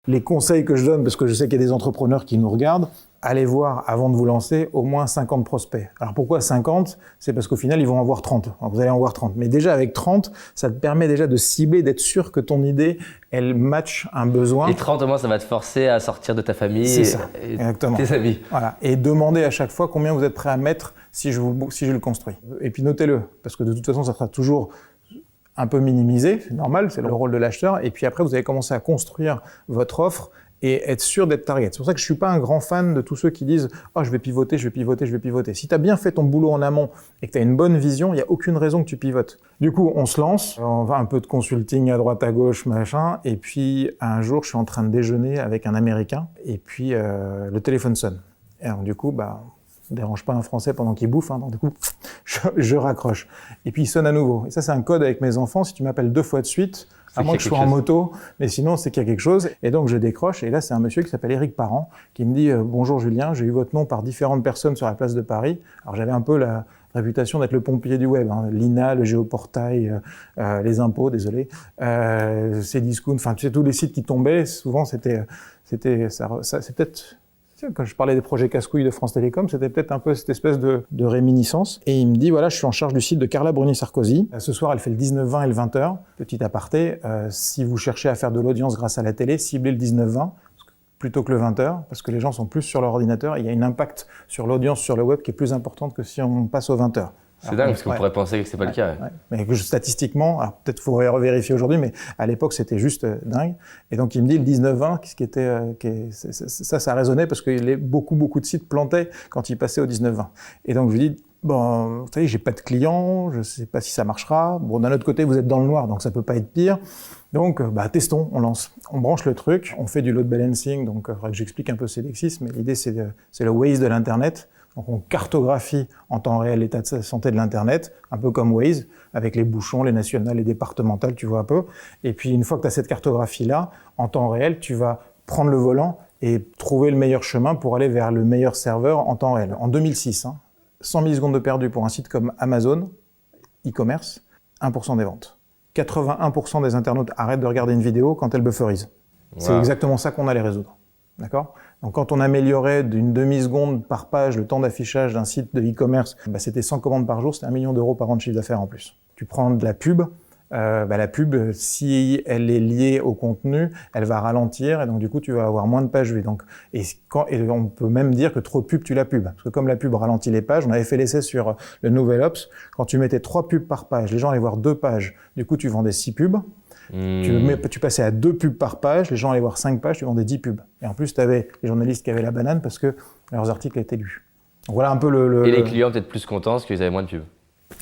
Les conseils que je donne, parce que je sais qu'il y a des entrepreneurs qui nous regardent, allez voir, avant de vous lancer, au moins 50 prospects. Alors pourquoi 50 ? C'est parce qu'au final, ils vont en avoir 30. Alors vous allez en avoir 30. Mais déjà, avec 30, ça te permet déjà de cibler, d'être sûr que ton idée, elle match un besoin. Et 30, au moins, ça va te forcer à sortir de ta famille et exactement. Tes amis. Voilà. Et demandez à chaque fois combien vous êtes prêt à mettre si je le construis. Et puis notez-le, parce que de toute façon, ça sera toujours un peu minimisé, c'est normal, c'est le rôle de l'acheteur. Et puis après, vous allez commencer à construire votre offre et être sûr d'être target. C'est pour ça que je suis pas un grand fan de tous ceux qui disent « Oh, je vais pivoter, je vais pivoter, je vais pivoter ». Si tu as bien fait ton boulot en amont et que tu as une bonne vision, il n'y a aucune raison que tu pivotes. Du coup, on se lance, on va un peu de consulting à droite, à gauche, machin. Et puis, un jour, je suis en train de déjeuner avec un Américain et puis le téléphone sonne. Et alors, du coup, ne dérange pas un Français pendant qu'il bouffe, donc du coup, je raccroche. Et puis il sonne à nouveau. Et ça, c'est un code avec mes enfants. Si tu m'appelles 2 fois de suite, à moins que je sois en moto, mais sinon, c'est qu'il y a quelque chose. Et donc, je décroche. Et là, c'est un monsieur qui s'appelle Éric Parent, qui me dit « Bonjour Julien, j'ai eu votre nom par différentes personnes sur la place de Paris. » Alors, j'avais un peu la réputation d'être le pompier du web. L'INA, le Géoportail, les impôts, désolé, Cdiscount, enfin, tu sais, tous les sites qui tombaient, souvent, c'est peut-être... Quand je parlais des projets casse-couilles de France Télécom, c'était peut-être un peu cette espèce de réminiscence. Et il me dit, voilà, je suis en charge du site de Carla Bruni-Sarkozy. Ce soir, elle fait le 19-20 et le 20h. Petit aparté, si vous cherchez à faire de l'audience grâce à la télé, ciblez le 19-20 plutôt que le 20h, parce que les gens sont plus sur leur ordinateur. Il y a un impact sur l'audience sur le web qui est plus importante que si on passe au 20h. C'est dingue, parce qu'on pourrait penser que c'est pas le cas. Mais statistiquement, alors peut-être faut revérifier aujourd'hui, mais à l'époque c'était juste dingue. Et donc il me dit le 19-20, ça résonnait parce que beaucoup de sites plantaient quand ils passaient au 19-20. Et donc je lui dis, bon, vous savez, j'ai pas de clients, je sais pas si ça marchera. Bon, d'un autre côté, vous êtes dans le noir, donc ça peut pas être pire. Donc, testons, on lance. On branche le truc, on fait du load balancing, donc il faudra que j'explique un peu Cdexis, mais l'idée c'est le Waze de l'Internet. Donc on cartographie en temps réel l'état de santé de l'Internet, un peu comme Waze, avec les bouchons, les nationales, les départementales, tu vois un peu. Et puis une fois que tu as cette cartographie-là, en temps réel, tu vas prendre le volant et trouver le meilleur chemin pour aller vers le meilleur serveur en temps réel. En 2006, 100 millisecondes de perdu pour un site comme Amazon, e-commerce, 1% des ventes. 81% des internautes arrêtent de regarder une vidéo quand elle bufferise. Wow. C'est exactement ça qu'on allait résoudre. D'accord ? Donc quand on améliorait d'une demi-seconde par page le temps d'affichage d'un site de e-commerce, c'était 100 commandes par jour, c'était 1 million d'euros par an de chiffre d'affaires en plus. Tu prends de la pub, la pub, si elle est liée au contenu, elle va ralentir et donc du coup tu vas avoir moins de pages vues. Donc, et on peut même dire que trop de pub, tu la pub. Parce que comme la pub ralentit les pages, on avait fait l'essai sur le Nouvel Ops, quand tu mettais 3 pubs par page, les gens allaient voir 2 pages, du coup tu vendais 6 pubs. Tu passais à 2 pubs par page, les gens allaient voir 5 pages, tu vendais 10 pubs. Et en plus, tu avais les journalistes qui avaient la banane parce que leurs articles étaient lus. Donc voilà un peu Et les clients peut-être plus contents parce qu'ils avaient moins de pubs.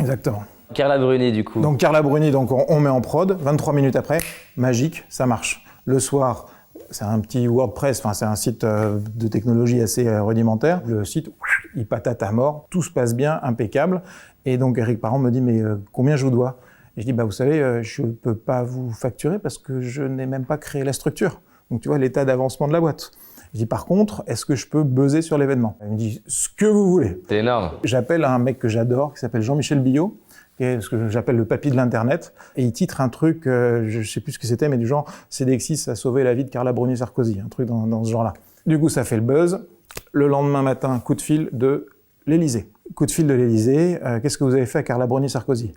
Exactement. Carla Bruni, du coup. Donc Carla Bruni, donc on met en prod, 23 minutes après, magique, ça marche. Le soir, c'est un petit WordPress, c'est un site de technologie assez rudimentaire. Le site, il patate à mort, tout se passe bien, impeccable. Et donc Éric Parent me dit, mais combien je vous dois ? Et je dis, vous savez, je ne peux pas vous facturer parce que je n'ai même pas créé la structure. Donc, tu vois, l'état d'avancement de la boîte. Je dis, par contre, est-ce que je peux buzzer sur l'événement ? Il me dit, ce que vous voulez. C'est énorme. J'appelle un mec que j'adore, qui s'appelle Jean-Michel Billot, ce que j'appelle le papy de l'Internet. Et il titre un truc, je ne sais plus ce que c'était, mais du genre, Cdexis a sauvé la vie de Carla Bruni-Sarkozy. Un truc dans ce genre-là. Du coup, ça fait le buzz. Le lendemain matin, coup de fil de l'Élysée. Coup de fil de l'Élysée. Qu'est-ce que vous avez fait à Carla Bruni-Sarkozy ?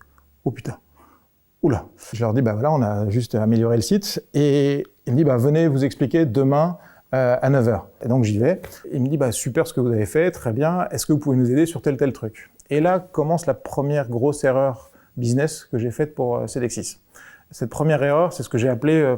Oh putain. Oula. Je leur dis, voilà, on a juste amélioré le site. Et il me dit, venez vous expliquer demain à 9h. Et donc, j'y vais. Il me dit, super ce que vous avez fait, très bien. Est-ce que vous pouvez nous aider sur tel truc ? Et là commence la première grosse erreur business que j'ai faite pour Cdexis. Cette première erreur, c'est ce que j'ai appelé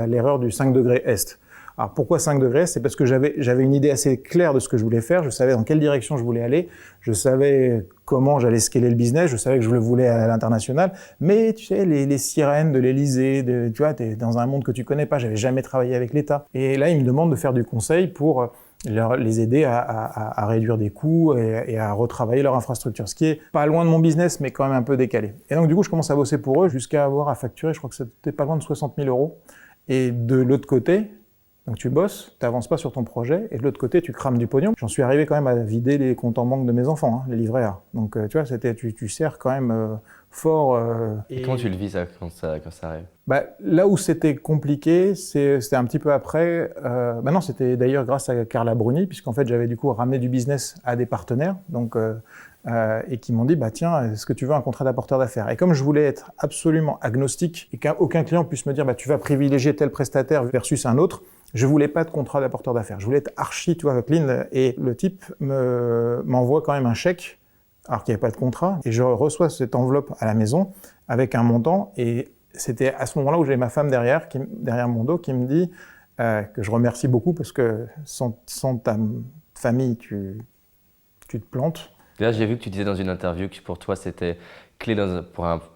l'erreur du 5 degrés Est. Alors pourquoi 5 degrés ? C'est parce que j'avais une idée assez claire de ce que je voulais faire, je savais dans quelle direction je voulais aller, je savais comment j'allais scaler le business, je savais que je le voulais à l'international, mais tu sais, les sirènes de l'Élysée, tu vois, t'es dans un monde que tu connais pas, j'avais jamais travaillé avec l'État. Et là, ils me demandent de faire du conseil pour les aider à réduire des coûts et à retravailler leur infrastructure, ce qui est pas loin de mon business, mais quand même un peu décalé. Et donc du coup, je commence à bosser pour eux jusqu'à avoir à facturer, je crois que c'était pas loin de 60 000 euros. Et de l'autre côté, Donc tu bosses, tu n'avances pas sur ton projet, et de l'autre côté, tu crames du pognon. J'en suis arrivé quand même à vider les comptes en banque de mes enfants, les livrets A. Donc tu vois, tu sers quand même fort. Et comment tu le vis ça, quand ça arrive? Là où c'était compliqué, c'était un petit peu après. Non, c'était d'ailleurs grâce à Carla Bruni, puisqu'en fait j'avais du coup ramené du business à des partenaires, et qui m'ont dit tiens, est-ce que tu veux un contrat d'apporteur d'affaires? Et comme je voulais être absolument agnostique et qu'aucun client puisse me dire tu vas privilégier tel prestataire versus un autre, je voulais pas de contrat d'apporteur d'affaires. Je voulais être archi, clean. Et le type m'envoie quand même un chèque, alors qu'il n'y avait pas de contrat, et je reçois cette enveloppe à la maison avec un montant. Et c'était à ce moment-là où j'avais ma femme derrière mon dos qui me dit que je remercie beaucoup parce que sans ta famille, tu te plantes. Là, j'ai vu que tu disais dans une interview que pour toi, c'était clé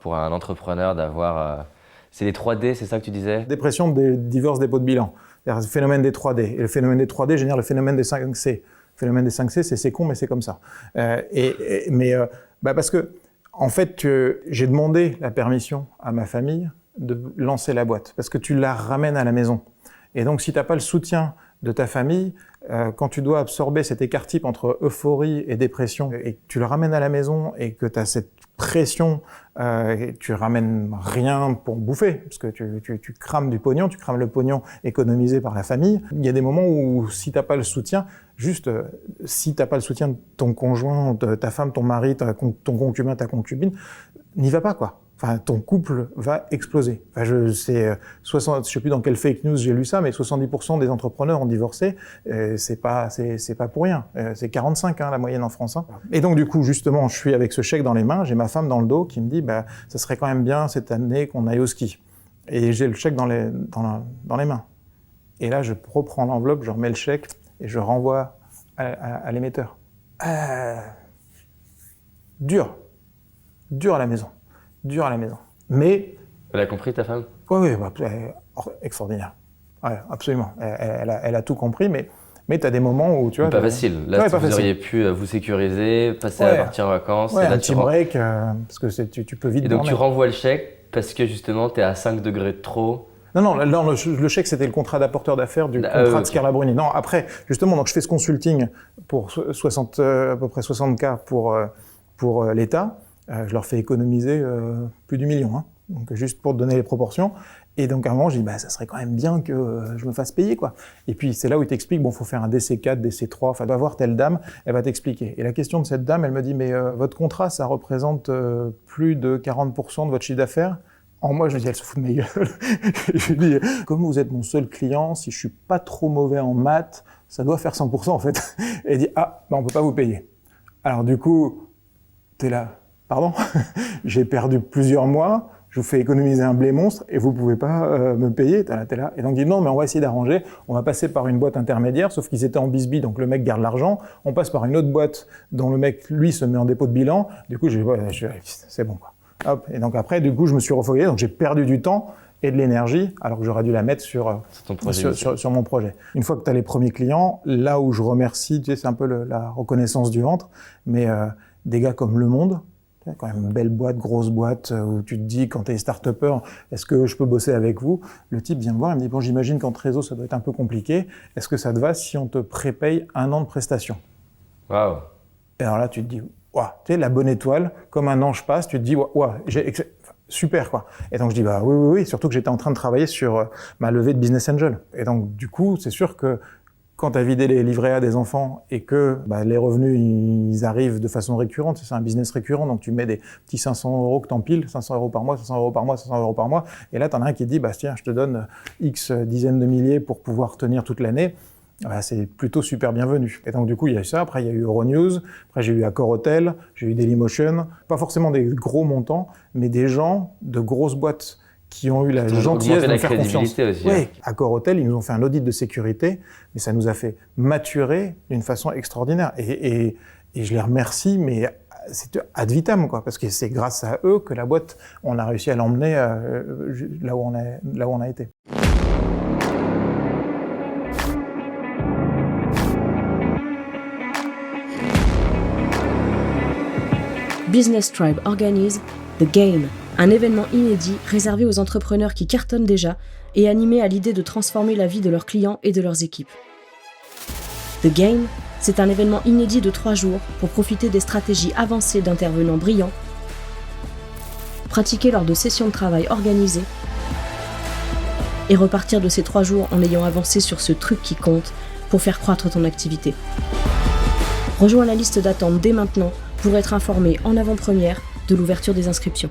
pour un entrepreneur d'avoir... c'est les 3D, c'est ça que tu disais? Dépression, divorce, dépôt de bilan. C'est-à-dire le phénomène des 3D. Et le phénomène des 3D génère le phénomène des 5C. Le phénomène des 5C, c'est con, mais c'est comme ça. Parce que, en fait, j'ai demandé la permission à ma famille de lancer la boîte. Parce que tu la ramènes à la maison. Et donc, si tu n'as pas le soutien de ta famille, quand tu dois absorber cet écart-type entre euphorie et dépression, et que tu le ramènes à la maison et que tu as cette pression, et tu ramènes rien pour bouffer, parce que tu crames du pognon, tu crames le pognon économisé par la famille. Il y a des moments où si t'as pas le soutien, si t'as pas le soutien de ton conjoint, de ta femme, ton mari, ton concubin, ta concubine, n'y va pas quoi. Enfin, ton couple va exploser. Enfin, je sais plus dans quelle fake news j'ai lu ça, mais 70% des entrepreneurs ont divorcé. C'est pas pour rien. C'est 45 la moyenne en France. Et donc du coup, justement, je suis avec ce chèque dans les mains. J'ai ma femme dans le dos qui me dit, ça serait quand même bien cette année qu'on aille au ski. Et j'ai le chèque dans les mains. Et là, je reprends l'enveloppe, je remets le chèque et je renvoie à l'émetteur. Dur à la maison. Dur à la maison. Mais... Elle a compris, ta femme? Oui, extraordinaire. Ouais, absolument. Elle a tout compris, mais tu as des moments où tu vois... Pas facile. Là, vous auriez pu vous sécuriser, passer à partir en vacances. Ouais, un petit break, parce que tu peux vite... Et donc tu renvoies le chèque parce que justement, tu es à 5 degrés de trop. Non, le chèque, c'était le contrat d'apporteur d'affaires du contrat de Carla Bruni. Non, après, justement, donc je fais ce consulting pour à peu près 60K pour l'État. Je leur fais économiser plus du million, donc juste pour te donner les proportions. Et donc à un moment, je dis, ça serait quand même bien que je me fasse payer, quoi. Et puis c'est là où il t'explique, faut faire un DC4, DC3, doit avoir telle dame, elle va t'expliquer. Et la question de cette dame, elle me dit, mais votre contrat, ça représente plus de 40% de votre chiffre d'affaires. En moi, je me dis, elle se fout de mes gueules. Je lui dis, comme vous êtes mon seul client, si je suis pas trop mauvais en maths, ça doit faire 100% en fait. Et elle dit, on peut pas vous payer. Alors du coup, t'es là. Pardon, j'ai perdu plusieurs mois, je vous fais économiser un blé monstre et vous pouvez pas me payer, t'es là. Et donc il dit non, mais on va essayer d'arranger, on va passer par une boîte intermédiaire, sauf qu'ils étaient en bisbille, donc le mec garde l'argent, on passe par une autre boîte dont le mec, lui, se met en dépôt de bilan, du coup, c'est bon quoi. Hop. Et donc après, du coup, je me suis refogué, donc j'ai perdu du temps et de l'énergie, alors que j'aurais dû la mettre sur mon projet. Une fois que tu as les premiers clients, là où je remercie, c'est un peu la reconnaissance du ventre, mais des gars comme Le Monde, quand même une belle boîte, grosse boîte, où tu te dis, quand tu es start-upper, est-ce que je peux bosser avec vous? Le type vient me voir, il me dit, j'imagine qu'en trésor, ça doit être un peu compliqué. Est-ce que ça te va si on te prépaye 1 an de prestation? Waouh. Et alors là, tu te dis, tu sais, la bonne étoile, comme un ange passe, tu te dis, super, quoi. Et donc, je dis, oui, surtout que j'étais en train de travailler sur ma levée de Business Angel. Et donc, du coup, c'est sûr que quand tu as vidé les livrets A des enfants et que les revenus ils arrivent de façon récurrente, c'est un business récurrent, donc tu mets des petits 500 € que t'empiles, 500 € par mois, 500 € par mois, 500 € par mois, et là t'en as un qui te dit tiens, je te donne X dizaines de milliers pour pouvoir tenir toute l'année. C'est plutôt super bienvenu. Et donc du coup il y a eu ça, après il y a eu Euronews, après j'ai eu Accor Hotel, j'ai eu Dailymotion, pas forcément des gros montants, mais des gens de grosses boîtes qui ont eu la gentillesse de nous faire confiance. Aussi, oui, Accor Hotel, ils nous ont fait un audit de sécurité, mais ça nous a fait maturer d'une façon extraordinaire. Et je les remercie, mais c'est ad vitam, quoi, parce que c'est grâce à eux que la boîte, on a réussi à l'emmener là où on a été. Business Tribe organise The Game, Un événement inédit réservé aux entrepreneurs qui cartonnent déjà et animés à l'idée de transformer la vie de leurs clients et de leurs équipes. The Game, c'est un événement inédit de 3 jours pour profiter des stratégies avancées d'intervenants brillants, pratiquer lors de sessions de travail organisées et repartir de ces 3 jours en ayant avancé sur ce truc qui compte pour faire croître ton activité. Rejoins la liste d'attente dès maintenant pour être informé en avant-première de l'ouverture des inscriptions.